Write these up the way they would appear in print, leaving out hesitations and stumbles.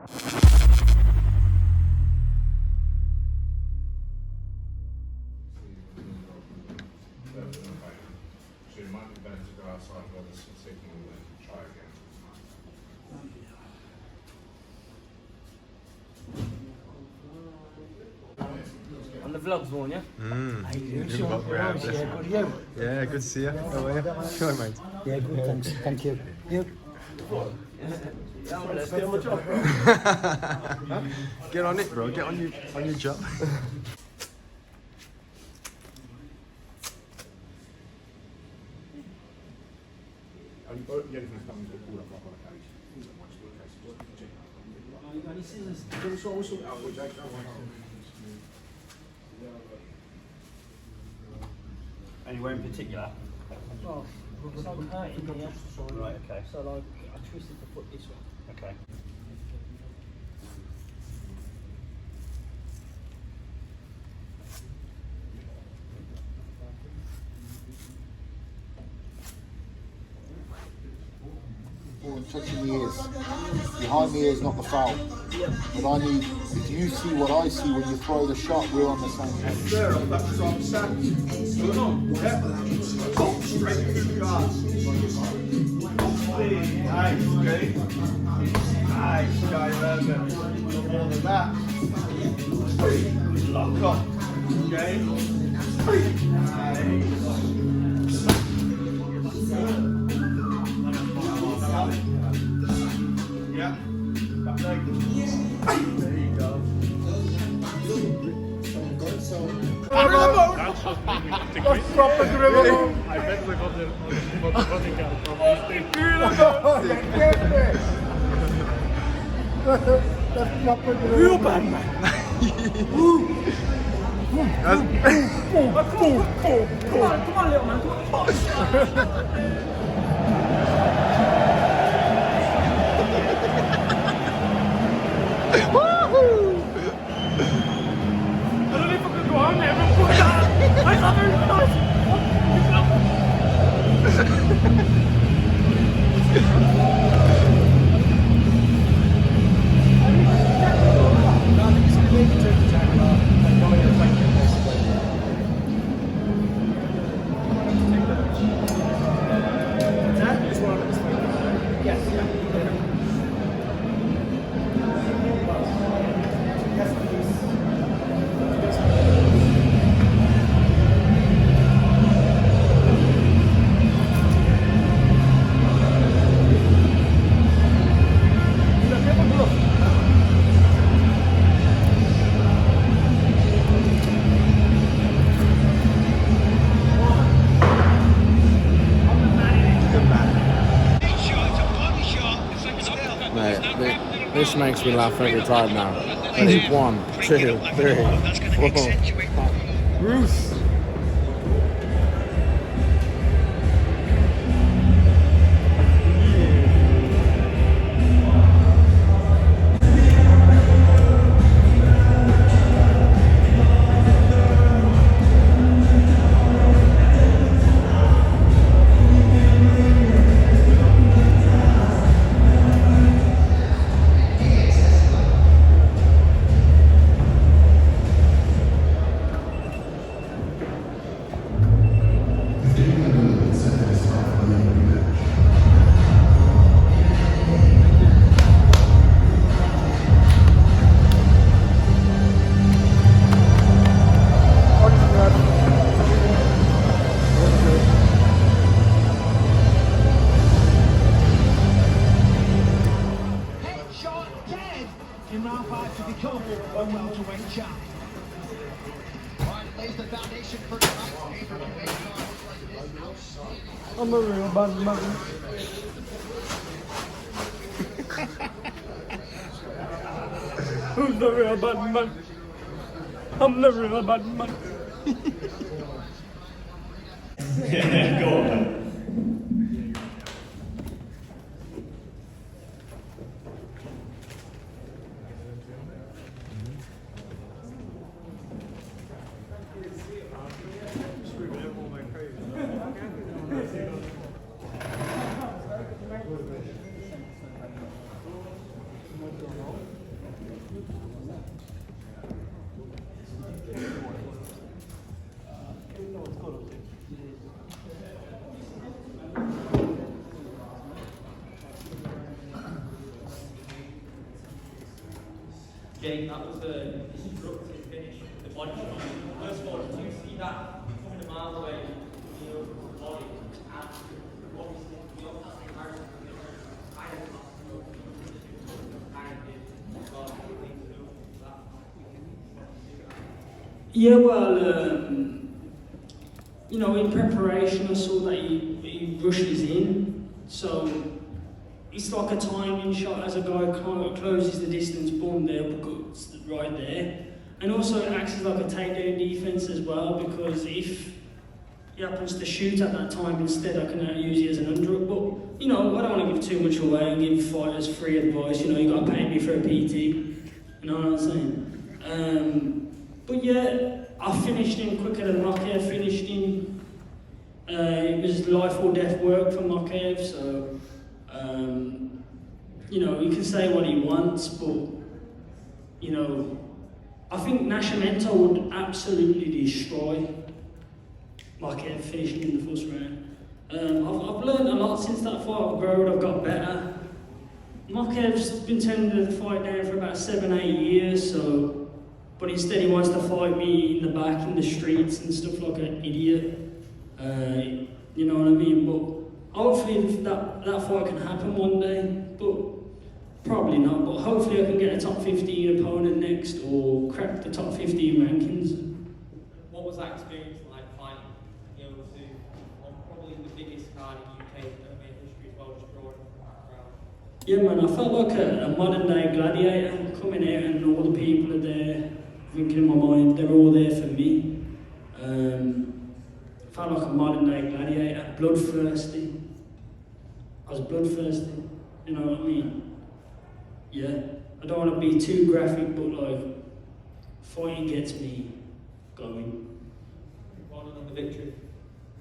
So it might be better to go outside where there's some signal and try again. On the vlogs, won't you? How you doing? Yeah, good to see you. How are you? Good, mate. Yeah, good, thanks. Thank you. You? Get on it, bro. Get on your job. Anywhere in particular? Oh, it's like hurting here. Right, okay. So like, I twisted the foot this way. Okay. Touching the ears. Behind the ears, not the foul. But I need, if you see what I see when you throw the shot, we're on the same page. Sure, that's what I'm saying. Go on. Yeah. Go straight through the guards. Nice, okay. Nice, guy, Berger. No more than that. Lock up. Okay. Yeah. Back leg. There you go. That's proper gorilla. I bet we got the bodyguard That's proper gorilla. Real bad man. Come on, little man. Come on. This makes me laugh every time now. Ready? 1, 2, 3, 4. Bruce! In round 5 to become a welterweight champ. Lays the foundation for I'm a real bad man. Who's the real bad man? I'm the real bad man. Yeah, go on. Jake, that was a destructive finish with the body shot. First of all, did you see that coming a mile away? You know, the body, and obviously the opposite comparison to the kind of Yeah, well, you know, in preparation, I saw that he rushes in, so it's like a timing shot as a guy closes the distance, boom, there, it's right there. And also it acts as like a takedown defense as well, because if he happens to shoot at that time instead, I can use it as an underhook. But, you know, I don't want to give too much away and give fighters free advice. You know, you got to pay me for a PT. You know what I'm saying? But yeah, I finished him quicker than Makhachev finished him. It was life or death work for Makhachev, so you know, he can say what he wants, but you know, I think Nascimento would absolutely destroy Makhachev finishing in the first round. I've learned a lot since that fight. I've grown, I've got better. Makhachev's been turning the fight down for about 7-8 years, so. But instead he wants to fight me in the back, in the streets and stuff like an idiot. You know what I mean? But hopefully that fight can happen one day. But probably not. But hopefully I can get a top 15 opponent next or crack the top 15 rankings. What was that experience like fighting, you know, to on probably the biggest card in UK MMA history as well, just drawing from that crowd? Yeah, man, I felt like a modern day gladiator coming out and all the people are there. Thinking in my mind, they're all there for me. Felt like a modern day gladiator, bloodthirsty. I was bloodthirsty, you know what I mean? Yeah, I don't want to be too graphic, but like, fighting gets me going. Well done on the victory.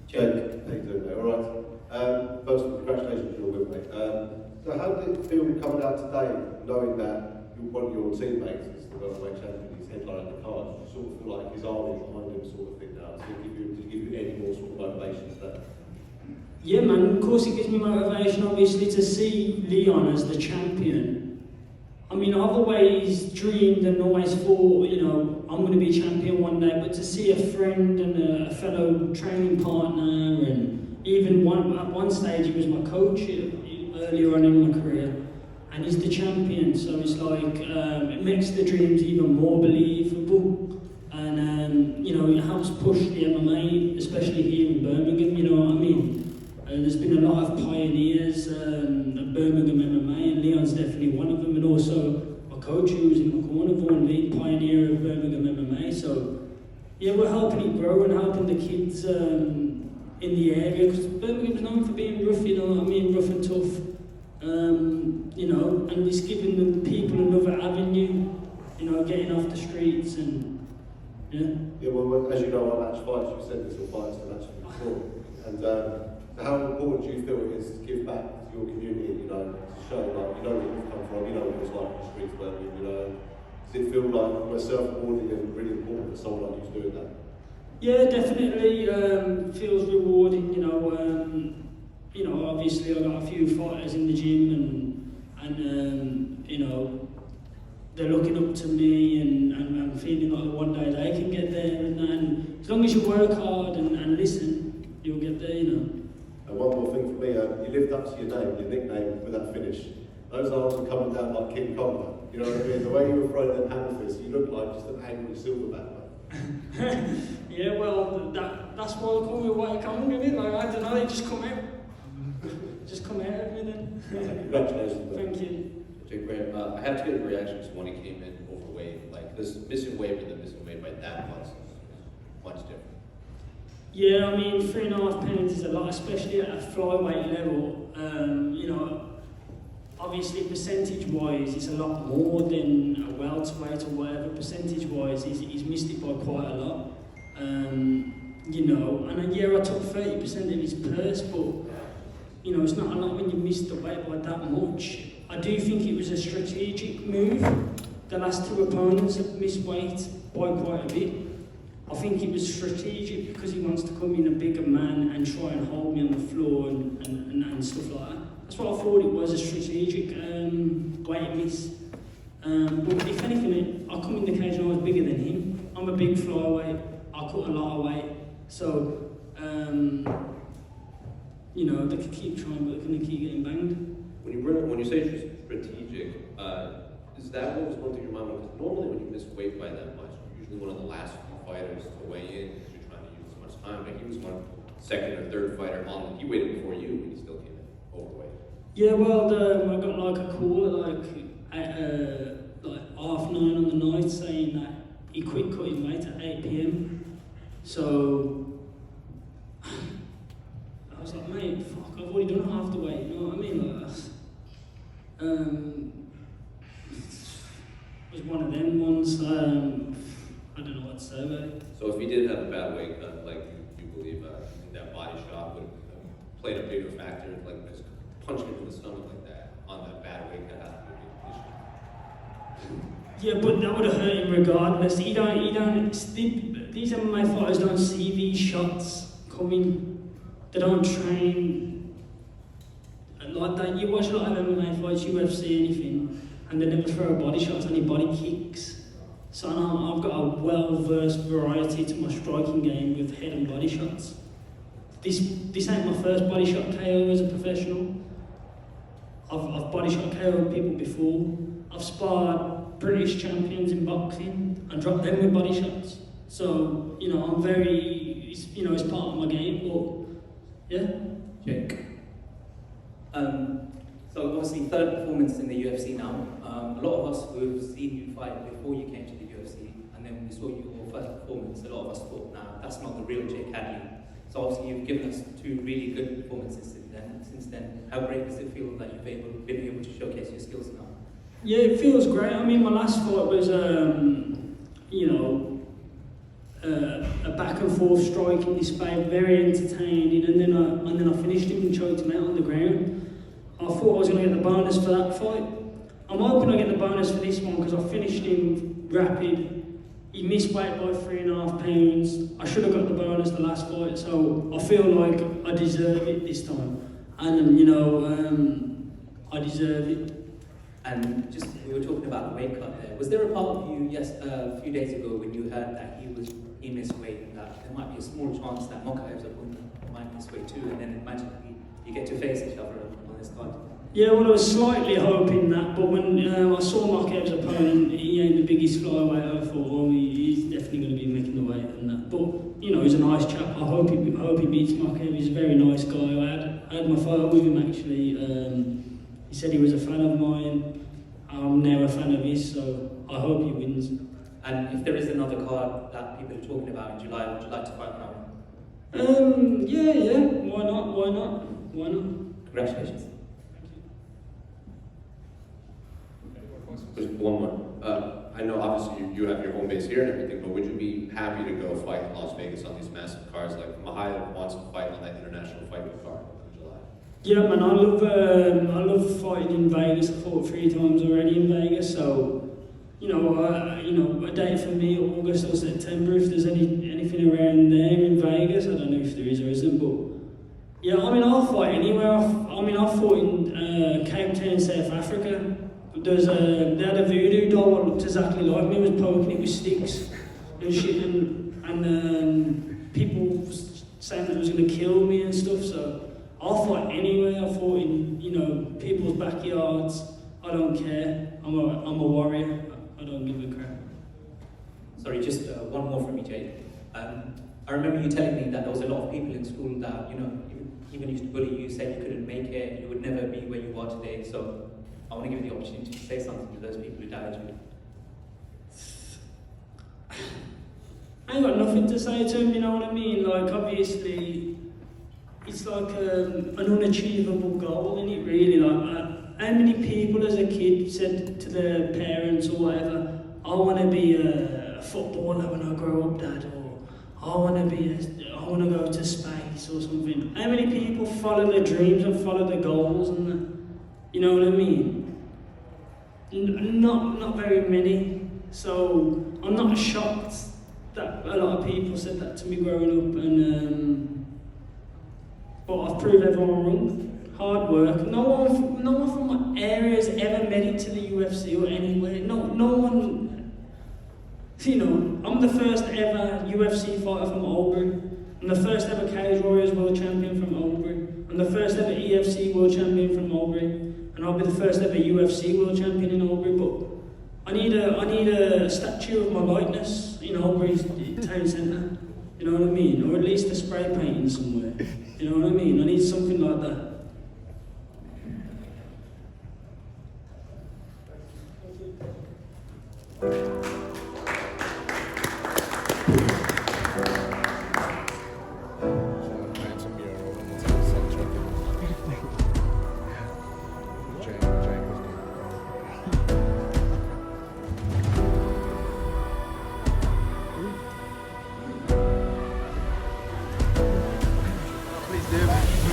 Jake, how you doing, mate? All right. First of all, congratulations, you're with me. So how did it feel coming out today, knowing that one of your teammates is the welterweight champion? Headlining the card, you sort of feel like his army behind him, sort of thing now. Did it give you any more sort of motivation to that? Yeah, man. Of course, it gives me motivation, obviously, to see Leon as the champion. I mean, I've always dreamed and always thought, you know, I'm going to be champion one day. But to see a friend and a fellow training partner, and even at one stage, he was my coach earlier on in my career. And he's the champion, so it's like, it makes the dreams even more believable. And, you know, it helps push the MMA, especially here in Birmingham, you know what I mean? There's been a lot of pioneers of Birmingham MMA, and Leon's definitely one of them. And also my coach who was in my corner, Vaughan Lee, pioneer of Birmingham MMA. So, yeah, we're helping it grow and helping the kids in the area, because Birmingham's known for being rough, you know what I mean, rough and tough. You know, and it's giving the people another avenue, you know, getting off the streets and, yeah. Yeah, well, as you know, our match fights, you said this will fight to match before. And how important do you feel it is to give back to your community, you know, to show, like, you know where you've come from, you know what it was like in the streets, Birmingham, you know? Does it feel like we're self-rewarding and really important for someone like you doing that? Yeah, definitely feels rewarding, you know. You know, obviously I've got a few fighters in the gym and you know, they're looking up to me and I'm feeling like one day they can get there and as long as you work hard and listen, you'll get there, you know. And one more thing for me, you lived up to your name, your nickname with that finish. Those arms were coming down like King Kong, you know what I mean? The way you were throwing them hammer fists, you look like just an angry silverback. Yeah, well, that's why I call me White Kong, isn't it? Like, I don't know, they just come out. Just come out of me then. Congratulations. Thank you. Jake, I have to get a reaction to when he came in overweight. Like, this missing weight with the missing weight by that much different. Yeah, I mean, 3.5 pounds is a lot, especially at a flyweight level. You know, obviously percentage-wise, it's a lot more than a welterweight or whatever. Percentage-wise, he's missed it by quite a lot. You know, and yeah, I took 30% of his purse, but you know, it's not a lot when you miss the weight by that much. I do think it was a strategic move. The last two opponents have missed weight by quite a bit. I think it was strategic because he wants to come in a bigger man and try and hold me on the floor and stuff like that. That's what I thought it was, a strategic weight miss. But if anything, I come in the cage and I was bigger than him. I'm a big flyweight. I cut a lot of weight. So, you know, they could keep trying, but they're going to keep getting banged. When you say strategic, is that what was going through your mind? Because normally when you miss weight by that much, you're usually one of the last few fighters to weigh in because you're trying to use as much time. But he was one second or third fighter on. He waited before you, and he still came in overweight. Yeah, well, I got like a call at like 9:30 on the night saying that he quit cutting weight at 8 p.m. So I was like, mate, fuck, I've already done half the weight, you know what I mean? Like, it was one of them ones. I don't know what to say about it. So if he did have a bad weight cut, like you believe that body shot would have played a bigger factor, like just punching him in the stomach like that on that bad weight cut has to be an issue. Yeah, but that would have hurt him regardless. These MMA fighters don't see these shots coming. They don't train like that. You watch a lot of MMA fights, UFC, anything, and they never throw body shots, only body kicks. So I've got a well-versed variety to my striking game with head and body shots. This ain't my first body shot KO as a professional. I've body shot KO'd people before. I've sparred British champions in boxing and dropped them with body shots. So, you know, I'm very, it's part of my game, but yeah. Jake. So obviously third performance in the UFC now. A lot of us who have seen you fight before you came to the UFC, and then we saw your first performance, a lot of us thought, nah, that's not the real Jake Hadley. So obviously you've given us 2 really good performances since then. How great does it feel that you've been able to showcase your skills now? Yeah, it feels great. I mean, my last fight was, a back and forth striking display, very entertaining, and then I finished him and choked him out on the ground. I thought I was going to get the bonus for that fight. I'm hoping I get the bonus for this one because I finished him rapid. He missed weight by 3.5 pounds. I should have got the bonus the last fight, so I feel like I deserve it this time. And I deserve it. And just, we were talking about the weight cut there. Was there a part of you, a few days ago when you heard that he missed weight and that there might be a small chance that Malcom's opponent might miss weight too, and then magically you get to face each other on this card? Yeah, well, I was slightly hoping that, but when I saw Malcom's opponent, he ain't the biggest flyweight. I thought, well, he's definitely going to be making the weight and that. But you know, he's a nice chap. I hope he beats Malcom. He's a very nice guy. I had my photo with him actually. He said he was a fan of mine. I'm now a fan of his, so I hope he wins. And if there is another card that people are talking about in July, would you like to fight now? Yeah. Why not? Congratulations. Just one more. I know obviously you have your home base here and everything, but would you be happy to go fight in Las Vegas on these massive cards? Like Mahia wants to fight on that international fighting card in July. Yeah, man, I love fighting in Vegas. I fought 3 times already in Vegas, so a date for me, August or September. If there's anything around there in Vegas, I don't know if there is or isn't, but yeah, I mean, I'll fight anywhere. I fought in Cape Town, South Africa. They had a voodoo doll that looked exactly like me. It was poking it with sticks and shit, and people saying that it was going to kill me and stuff. So I'll fight anywhere. I fought in people's backyards. I don't care. I'm a warrior. I don't give a crap. Sorry, just one more from me, Jake. I remember you telling me that there was a lot of people in school that even used to bully you, said you couldn't make it, you would never be where you are today. So I want to give you the opportunity to say something to those people who doubted you. I ain't got nothing to say to them, you know what I mean? Like, obviously, it's like an unachievable goal, isn't it, really? Like, how many people as a kid said to their parents or whatever, I want to be a footballer when I grow up, Dad, or I want to go to space or something. How many people follow their dreams and follow their goals and you know what I mean? Not very many. So I'm not shocked that a lot of people said that to me growing up, and but I've proved everyone wrong. hard work. No one from my area has ever made it to the UFC or anywhere. No one. You know, I'm the first ever UFC fighter from Albury. I'm the first ever Cage Warriors world champion from Albury. I'm the first ever EFC world champion from Albury, and I'll be the first ever UFC world champion in Albury. But I need a statue of my likeness in Albury's town centre. You know what I mean? Or at least a spray painting somewhere. You know what I mean? I need something like that. Please do.